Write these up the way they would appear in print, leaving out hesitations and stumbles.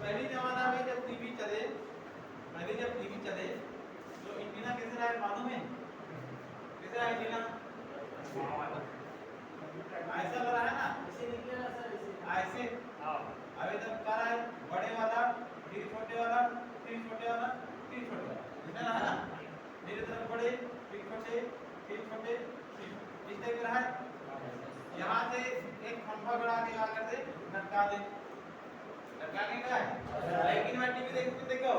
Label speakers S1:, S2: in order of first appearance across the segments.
S1: पहले जमाना में जब टीवी चले, तो एंटीना कैसे रहा है मालूम है? कैसे रहा एंटीना? ऐसा लग रहा है ना,
S2: इसे निकले ना सर, इसे
S1: ऐसे।
S2: हाँ
S1: अभी तक क्या रहा है? बड़े वाला, फिर छोटे वाला, फिर छोटे वाला, फिर छोटे वाला, इतना रहा ना। धीरे धीरे बड़े, फिर छोटे, फिर छोटे, इस टाइप रहा है। यहाँ से एक खंभा गड़ा के आकर से लटका दे, लटकाने का है। लेकिन मैं टीवी देखो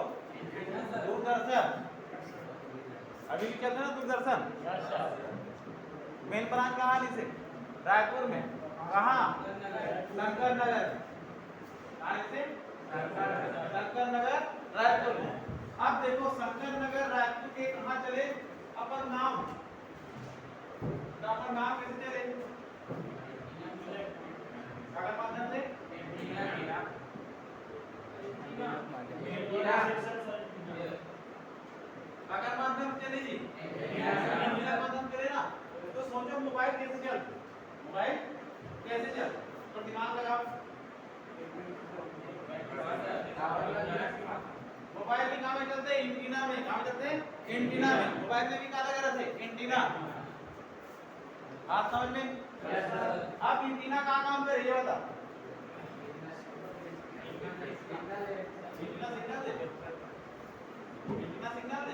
S1: दूरदर्शन, अभी भी चल रहा है ना दूरदर्शन। मेन ब्रांच कहाँ है? इसे रायपुर में, कहाँ? शंकर नगर, शंकर नगर रायपुर में। अब देखो शंकर नगर रायपुर के कहाँ चले अपन नाम, तो अपन नाम कैसे चले? अगर माध्यम से अगर माध्यम चले जी, माध्यम चले ना, तो सोचो मोबाइल कैसे चल, मोबाइल कैसे चल, तो दिमाग लगाओ। मोबाइल भी कहाँ में चलते हैं? एंटीना में। कहाँ में चलते हैं? एंटीना में। मोबाइल में भी कहाँ लगा रहते हैं? एंटीना। आप समझ में? अब एंटीना कहाँ काम कर रही है बता? एंटीना सिग्नल दे, एंटीना सिग्नल दे,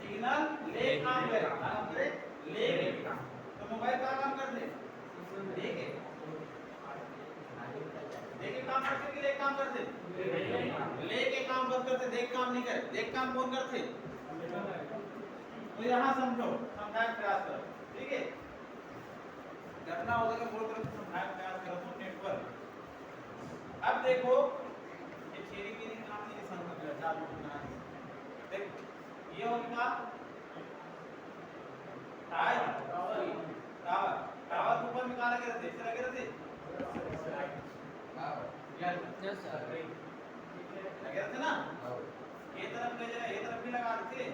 S1: सिग्नल ले काम करे, काम करे ले। तो मोबाइल कहाँ काम करते? लेके, लेके काम करते कि ले काम करते? लेके काम बस करते, देख काम नहीं करे। देख काम कौन करते? तो यहाँ समझो, समझाने प्रयास करो, ठीक है? घटना होगा कि बोल कर समझाने प्रयास करो तो नेटवर्क। अब देखो ये थ्योरी की काम नहीं समझ चालू होना है। देख ये होगा टावर, टावर, टावर ऊपर में कहाँ लगे रहते? इसे लगे रहते?
S2: यस सर
S1: लगे रहते ना? ये तरफ ले जगह, ये तरफ भी लगा देते,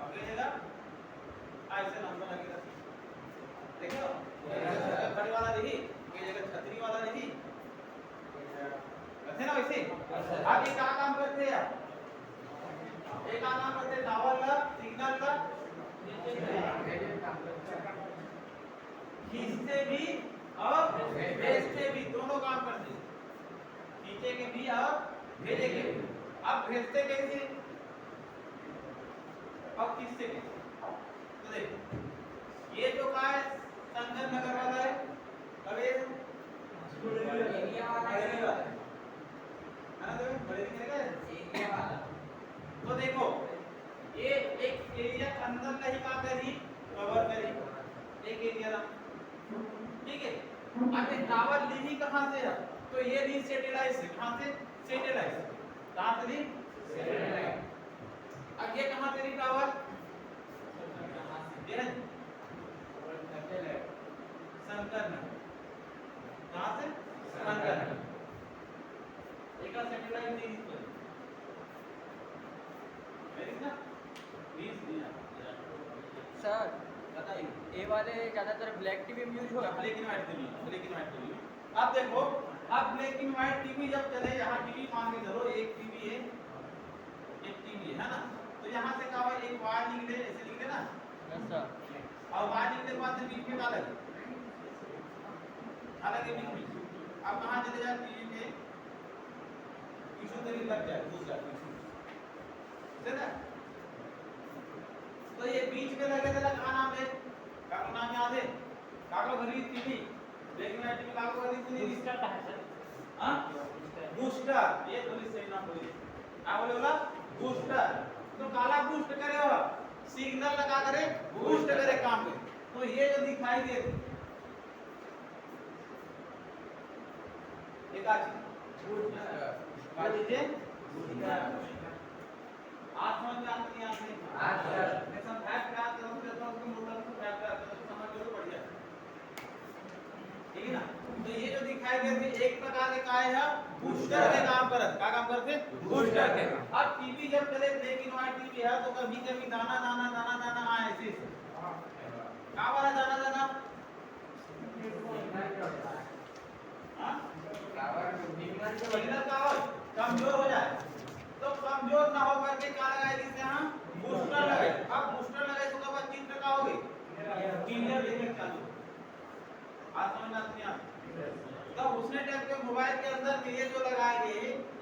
S1: अब ले जगह ऐसे नंबर लगे रहते। देखो खड़ी वाला नहीं, ये जगह छतरी वाला नहीं रहते ना वैसे। अब ये क्या काम करते हैं? एक काम करते हैं टावर का, सिग्नल का खींचते भी और भेजते भी, दोनों काम करते हैं। खींचे के भी और भेजे के भी। अब भेजते कैसे और खींचते कैसे? तो देखो ये जो का है शंकर नगर वाला है, अब ये
S2: एरिया वाला है
S1: ना, तो बड़े दिखने का
S2: एरिया वाला।
S1: तो देखो ये एक एरिया अंदर का ही काम करी, कवर करी एक एरिया ना, ठीक है? अब ये टावर ली ही कहाँ से है? तो ये ली सैटेलाइट से। कहाँ से? सैटेलाइट। कहाँ से ली? सैटेलाइट। अब ये कहाँ से ली टावर? ये शंकर नगर। कहाँ से? शंकर नगर। एक सैटेलाइट ली इसको, वेरी ना 20 दिया
S2: सर
S1: बताइए।
S2: ये वाले ज्यादातर ब्लैक टीवी में यूज होगा।
S1: Black and white TV, black and white TV. अब देखो, अब ब्लैक एंड व्हाइट टीवी जब चले, यहाँ टीवी मान के चलो एक टीवी है, एक टीवी है ना, तो यहाँ से क्या हुआ? एक वायर निकले, ऐसे निकले ना,
S2: यस सर।
S1: और वायर निकलने के बाद बीच में क्या लगे? अलग है बीच में। अब कहाँ चले जाए? टीवी के टिश्यू तरी लग जाए, घुस जाए टिश्यू, है ना? तो ये बीच में लगे थे, क्या नाम है? क्या नाम याद है? कागलो भरी टीवी, लेकिन मैं टीवी कागलो भरी थी
S2: इसका क्या है सर?
S1: हां बूस्टर, ये थोड़ी सही नाम बोली। क्या बोले बोला? बूस्टर। तो काला बूस्ट करे हो, सिग्नल लगा करे बूस्ट करे काम करे। तो ये जो दिखाई दे एक आज बूस्टर क्या लीजिए? आज समझ में आती है? आज सर मैं समझाया प्रयास करूं, तो उसको मोटर को प्रयास करता हूं, समझ लो बढ़िया, ठीक है ना? तो ये जो दिखाई देती है एक प्रकार के काय है बूस्टर के काम करत। क्या काम करते? बूस्टर के। अब टीवी जब चले, ब्लैक एंड व्हाइट टीवी है, तो कभी कभी दाना दाना दाना दाना आए ऐसे क्या वाला दाना दाना? हां टावर सिग्नल सिग्नल का हो कमजोर हो जाए तो कमजोर ना हो करके क्या लगाए जिससे हम बूस्टर लगाए। अब बूस्टर लगाए तो कब चित्र का होगी क्लियर देखने चालू आज समझ में आती है। तो उसने टाइप के मोबाइल के अंदर में ये जो लगाए गए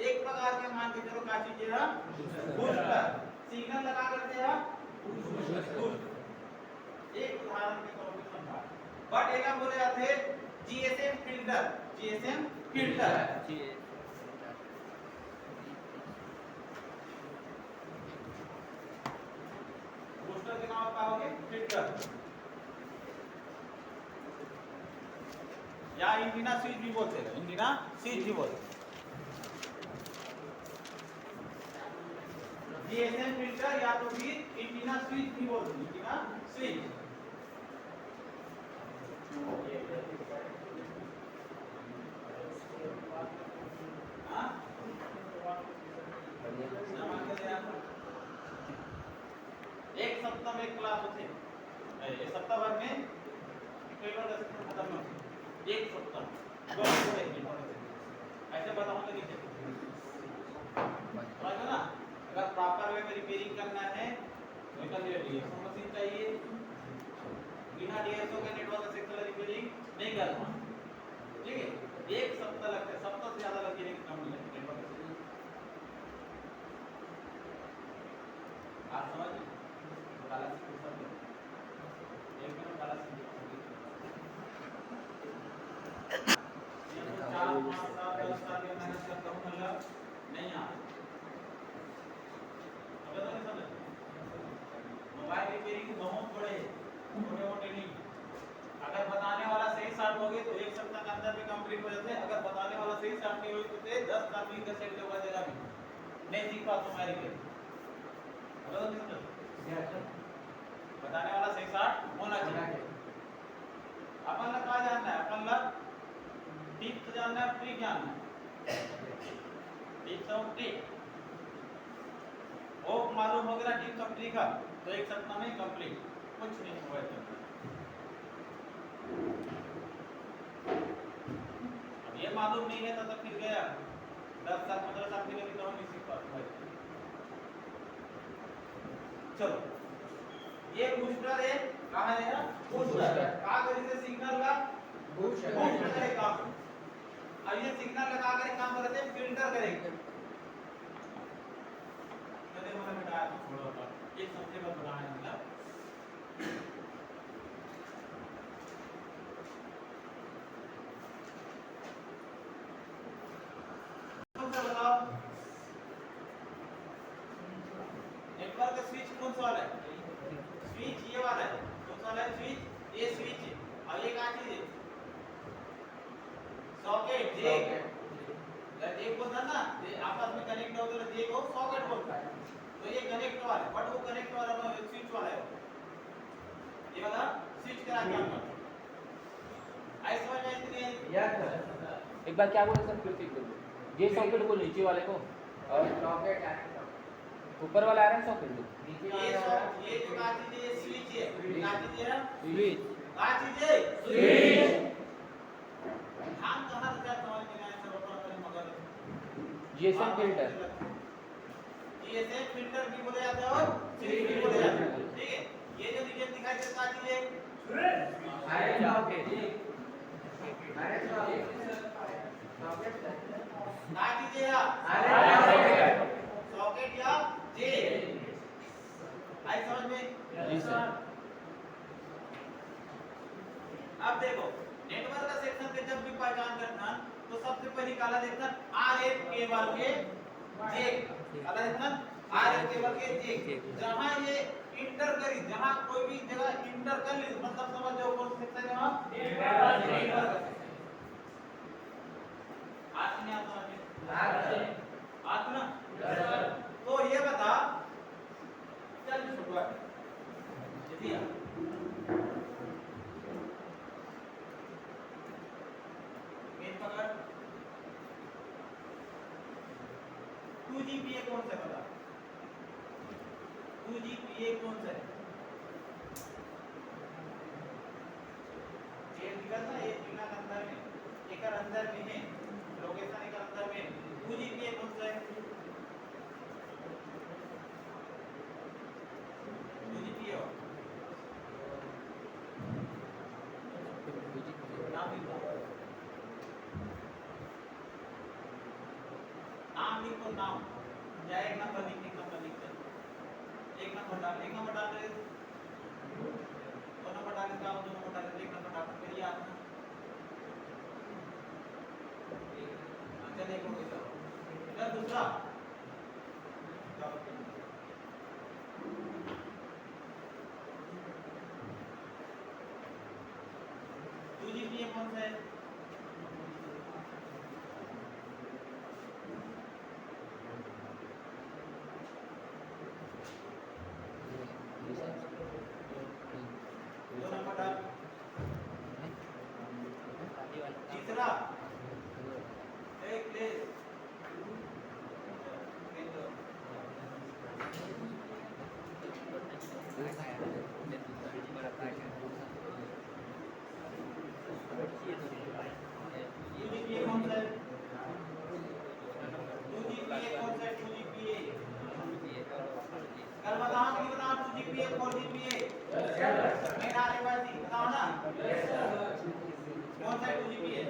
S1: एक प्रकार के मान के चलो क्या चीज है बूस्टर सिग्नल लगा करते हैं बूस्टर। एक उदाहरण के तौर पे समझा बट एक बोले जाते GSM filter GSM filter booster के नाम क्या होगे फिल्टर या एंटीना स्विच भी बोलते हैं एंटीना स्विच भी बोलते हैं। जीएसएम फिल्टर या तो फिर एंटीना स्विच भी बोलते हैं एंटीना स्विच। एक सप्ताह में क्लास होते एक सप्ताह भर में कई बार खत्म होते एक सप्ताह ऐसे बताऊंगा नीचे ना अगर प्रॉपर वे में रिपेयरिंग करना है तो मशीन चाहिए बिना डीएसओ के नेटवर्क सेक्टर रिपेयरिंग नहीं करना ठीक है। एक सप्ताह लगता है सप्ताह से ज्यादा लगेगा कि कम नहीं लगेगा नेटवर्क आप समझ काला एक मिनट काला नहीं आ मोबाइल रिपेयरिंग बहुत बड़े छोटे मोटे नहीं। अगर बताने वाला सही साथ हो गए तो एक सप्ताह के अंदर में कंप्लीट हो जाते हैं। अगर बताने वाला सही साथ नहीं हुई तो 10 साल भी का सेट होगा जगह भी नहीं सीख पा तुम्हारी के बताने वाला सही साथ होना चाहिए। अपन लोग क्या जानना है अपन लोग टिप्स जानना है ट्रिक जानना है टिप्स और ट्रिक वो मालूम हो गया टिप्स और ट्रिक तो एक सप्ताह में कंप्लीट कुछ नहीं हुआ है। अब ये मालूम नहीं है तो फिर गया 10 साल 15 साल के लिए भी तो नहीं सीख पाता। चलो ये बूस्टर है कहां है बूस्टर का करी से सिग्नल का बूस्टर है काम। अब ये सिग्नल लगा कर काम करते हैं फिल्टर करेंगे मैंने बोला बेटा छोड़ो ये सबसे बड़ा बनाना है मतलब बताओ नेटवर्क का स्विच कौन सा वाला है स्विच ये वाला है कौन सा वाला है स्विच ये स्विच है। अब ये क्या चीज है सॉकेट जेक जेक बोलता है ना ये आपस में कनेक्ट होते हैं जेक को सॉकेट बोलता है। तो ये कनेक्ट वाला है बट वो कनेक्ट वाला स्विच वाला है ये वाला स्विच करा क्या करता है ऐसा समझ में नहीं यार
S3: एक बार क्या बोले सर फिर से ये सॉकेट को नीचे वाले को और
S2: सॉकेट
S3: ऊपर वाला आयरन सॉकेट को
S1: ये जो का चीज है स्विच है का चीज है
S3: स्विच
S1: का चीज है स्विच हम कहां से समझ में आया सब अपन मगर
S3: जीएसएम फिल्टर
S1: जीएसएम फिल्टर भी बोले जाते हैं और स्विच भी बोले जाते हैं ठीक है। ये जो नीचे दिखाई देता का चीज है
S2: आयरन सॉकेट आयरन सॉकेट
S1: का चीज है
S2: आयरन सॉकेट
S1: सॉकेट या जे आई समझ में
S3: जी सर।
S1: अब देखो नेटवर्क का सेक्शन पे जब भी पहचान करना तो सबसे पहले काला देखना आरएफ केबल के जेक काला देखना आरएफ केबल के जेक जहां ये इंटर करी जहां कोई भी जगह इंटर कर ली मतलब समझ जाओ कौन सा सेक्शन है वहां नेटवर्क आज नहीं आता ना तो ये बता चल छोटवा दिया मेन पकड़ 2GPA कौन सा बता 2GPA कौन सा है ये दिखा ना ये बिना अंदर में एक अंदर में है लोकेशन एक अंदर में लिखो नाम, या एक नंबर लिख दे, एक नंबर डाल दे, दो नंबर डाल दे, दो नंबर डाल दे, एक नंबर डाल दे, फिर याद ना चले को इधर दूसरा GPA कौन सा है? दो नंबर डाल, तीसरा एक प्लेस GPA कौन सा है? 2 GPA कौन सा है? 2 GPA कल बताओ कि बताओ 2 GPA 4 GPA नहीं डाले बाजी बताओ ना कौन सा है 2 GPA?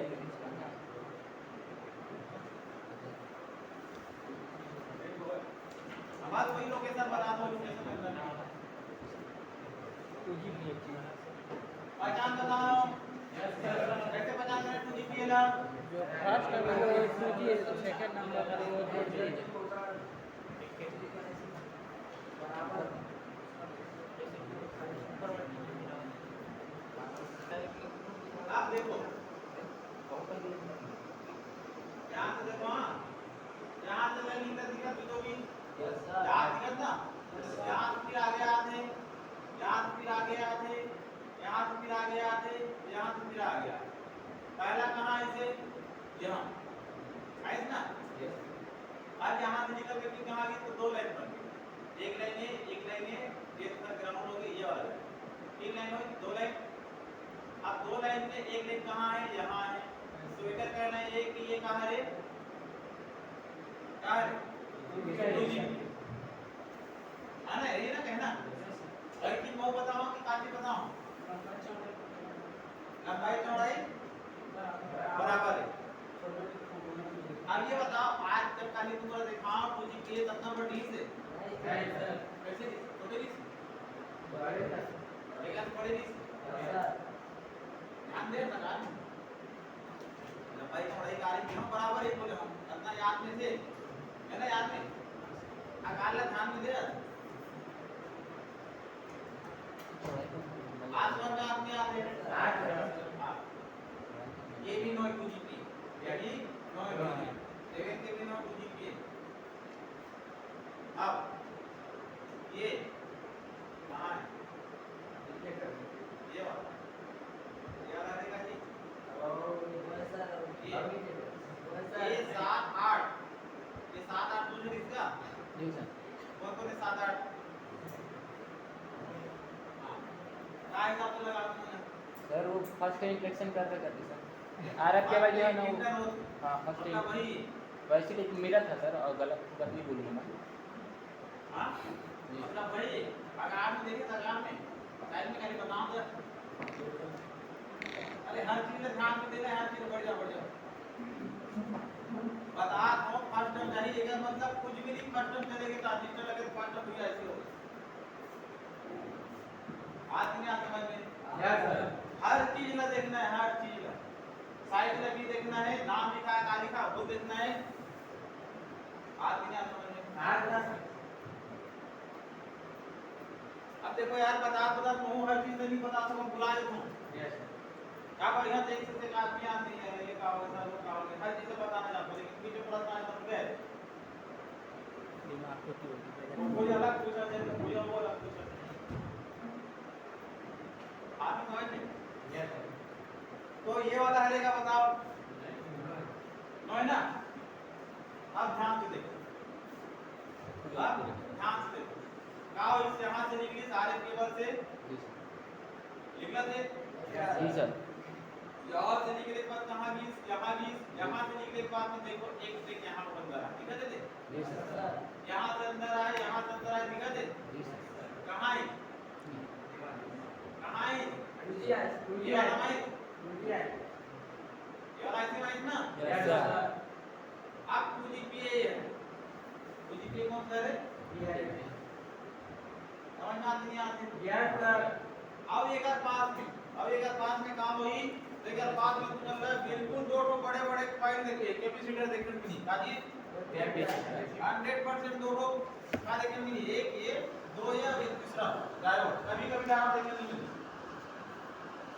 S1: अब वही लोकेशन बता दो, लोकेशन करना नहीं
S3: 2 GPA
S1: पहचान बताओ कैसे पहचान करें 2 GPA ला?
S3: जो फर्स्ट है वो 2G है, तो सेकंड नंबर का वो 2G है।
S1: आप देखो यहाँ से देखो, हाँ यहाँ से लगी दिक्कत भी यहाँ दिक्कत ना, यहाँ से फिर आगे आते, यहाँ से फिर आगे आते, यहाँ से फिर आगे आते, यहाँ से फिर आगे आते। पहला कहाँ इसे यहाँ है ना, अब यहाँ से निकल के फिर कहाँ गई तो 2 लाइन बन गई, एक लाइन है, ये ग्राउंड हो गई, ये वाला 3 लाइन हो गई, 2 लाइन। अब 2 लाइन में एक लाइन कहाँ है? यहाँ है, तो इधर कहना है कि ये कहाँ है? कहाँ है? है ना, ये ना कहना कि मैं बताऊं कि काटी बताऊं? लंबाई चौड़ाई बराबर है। अब ये बताओ आज जब काली तुम्हारा दिखाओ 2 GPA तब नंबर 20 है कैसे छोटे 20 लेकिन बड़े 20 ध्यान दे ना ध्यान, लंबाई चौड़ाई का क्यों बराबर है बोले हम इतना याद में से है ना, याद में अकाल ध्यान में दे आज समझ में आदमी आते हैं ये भी 9 2 GPA, ये भी 9 2 GPA, सेकंड के भी 9 2 GPA। अब ये कहाँ है? ये वाला देखा जी, ये 7 8, ये 7 8 तुझे इसका
S3: जी सर।
S1: कौन है 7 8? हाँ हिसाब से लगा दूंगा
S3: सर वो फर्स्ट टाइम कलेक्शन करते सर आरएफ के बाद जो है ना वो, हाँ फर्स्ट टाइम
S1: वही
S3: वैसे लेकिन मिला था सर, और गलत नहीं बोलूँगा मैं।
S1: हाँ मतलब वही अगाम में देखे अगाम में साइड में खाली बताऊं तो अरे हर चीज में ध्यान में देना, हर चीज बढ़ जा बता दो। फर्स्ट टर्म चाहिए मतलब कुछ भी नहीं, फर्स्ट टर्म चलेगी तो असिस्टेंट लगे तो फर्स्ट टर्म भी ऐसे हो आज नहीं आ समझ में। हर चीज ना देखना है, हर चीज साइड में भी देखना है, नाम लिखा है का लिखा वो देखना है, आज नहीं आ समझ में। अब देखो यार बता तू हर चीज नहीं बता सकूं, बुला दूं क्या बढ़िया देख सकते का आदमी आती है, ये का होगा वो का होगा, हर चीज बताना चाहते हो, लेकिन बीच में प्रश्न आए तो गए
S3: दिमाग को क्यों
S1: कोई अलग पूछा दे तो कोई और अलग पूछा दे, आप समझ नहीं। तो ये वाला हरेगा बताओ नो है ना। अब ध्यान से देखो, अब ध्यान से देखो गाओ इस यहाँ से निकली सारे केबल से निकला थे
S3: जी सर।
S1: यहाँ से निकले के बाद कहाँ 20 यहाँ 20 यहाँ से निकले के बाद में देखो एक ब्रेक यहाँ पर अंदर आ दिखा दे,
S3: जी सर।
S1: यहाँ से अंदर आए, यहाँ से अंदर आए दिखा दे,
S3: जी सर।
S1: कहाँ आई ये वाला माइक ये वाला ऐसे माइक ना।
S3: Yes sir.
S1: अब 2 GPA है कॉइल देखिए कैपेसिटर देखने को नहीं काजी 100% दोनों का देखने को नहीं एक ये दो या एक तीसरा डायोड कभी-कभी डायोड देखने को नहीं मिलता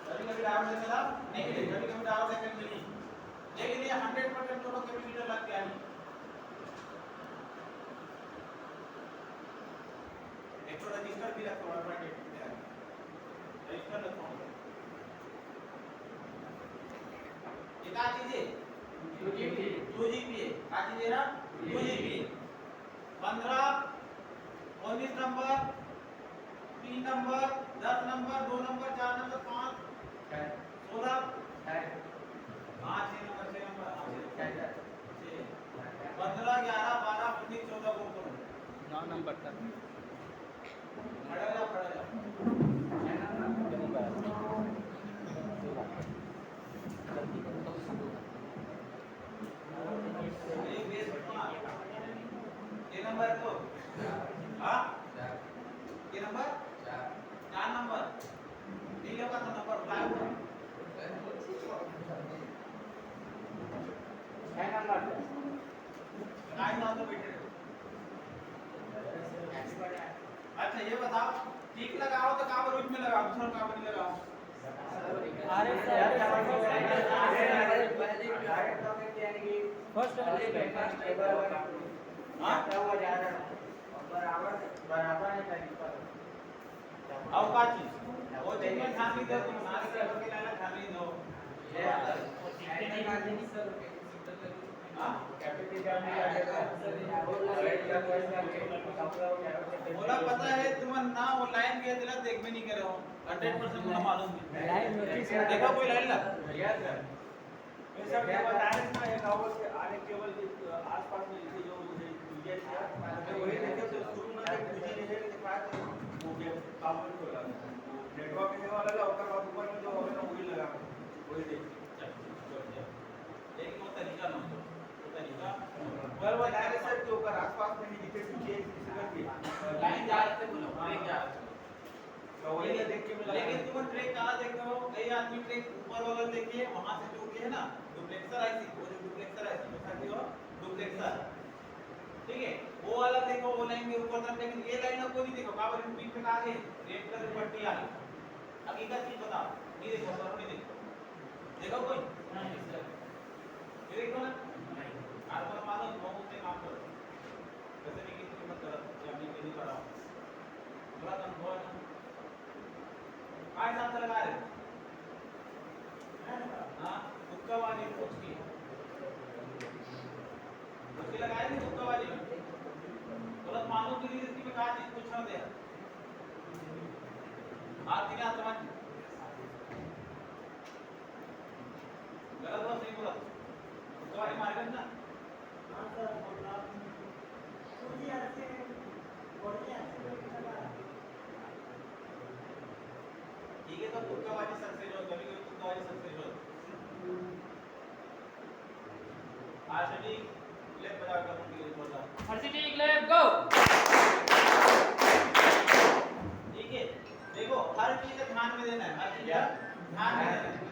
S1: कभी-कभी डायोड देखने को नहीं मिलेगा कभी-कभी डायोड देखने को मिली लेकिन ये 100% दोनों कैपेसिटर लग गया नहीं एक तो रजिस्टर भी रखा हुआ है रजिस्टर रखा हुआ है ये क्या चीज है 2GB है क्या चीज है ना 2GB 15 19 number 3 number 10 number 2 number 4 number 5 16 5 number 6 number 15 11 12 19 14 को
S3: 9 नंबर तक
S1: खड़ा जा ये नंबर तो हाँ ये नंबर 4 नंबर नहीं लगा था नंबर क्या हुआ
S2: 6 नंबर
S1: काय नाम तो बेटे अच्छा ये बताओ टिक लगाओ तो काबर रूप में लगाओ दूसरा काबर नहीं लगाओ
S3: अरे फर्स्ट
S1: हां
S2: बराबर है तरीका
S1: अवकाश वो चीज में ध्यान नहीं दो तुम नारे के के लाना ध्यान नहीं दो हां
S2: कैपेसिटर में
S1: बोला पता है तुम ना वो लाइन के दिला देख भी नहीं कर रहे हो 100% मुझे मालूम है
S3: लाइन नोटिस
S1: देखो कोई लाइन ला
S2: यस सर
S4: सर क्या बताया ना एक आवाज के आने केवल आसपास में जैसे जो मुझे वही देखे तो शुरू में एक मुझे नहीं है कि पास वो गया काम नहीं हो रहा नेटवर्क में वाला लगा और बाद ऊपर में जो होगा ना वही लगा वही देख
S1: लेकिन वो तरीका ना हो वो तरीका
S4: पर वो डायरेक्ट सर के ऊपर आसपास में नहीं दिखे मुझे किसी का भी
S1: लाइन जा रहे थे बोलो ब्रेक जा रहे थे
S4: तो वही देख के मिला
S1: लेकिन तुम ट्रेक कहां देखते हो कई आदमी ट्रेक ऊपर वाला देखिए वहां से जो कि है ना डुप्लेक्सर आईसी वो जो डुप्लेक्सर आईसी दिखाती हो डुप्लेक्सर ठीक है वो वाला देखो वो लाइन के ऊपर तक लेकिन ये लाइन को नहीं देखो काबर इन बीच में कहां गए रेड कलर पट्टी आ गई हकीकत चीज बताओ नहीं देखो सर नहीं देखो देखो कोई नहीं ये देखो ना नहीं आप मानो बहुत से काम करो वैसे नहीं किसी मत करो जब नहीं कराओ थोड़ा अनुभव है काय नाम लगा रहे हाँ हुक्का वाली पूछ की उसकी लगाए नहीं हुक्का वाली में गलत मालूम की रीति में कहा चीज पूछना दे आज दिन आज समझ गलत बात नहीं बोला हुक्का वाली मारेगा ना हाँ सर बोलना सूजी ऐसे बोलिए ऐसे ठीक है तो तुक्काबाजी सक्सेस हो कभी कभी तुक्काबाजी सक्सेस हो आशा जी लेफ्ट बजा कर उनकी बोलता
S3: हर्षिटी क्लैप गो
S1: ठीक है देखो हर चीज का ध्यान में देना है हर चीज का ध्यान में देना है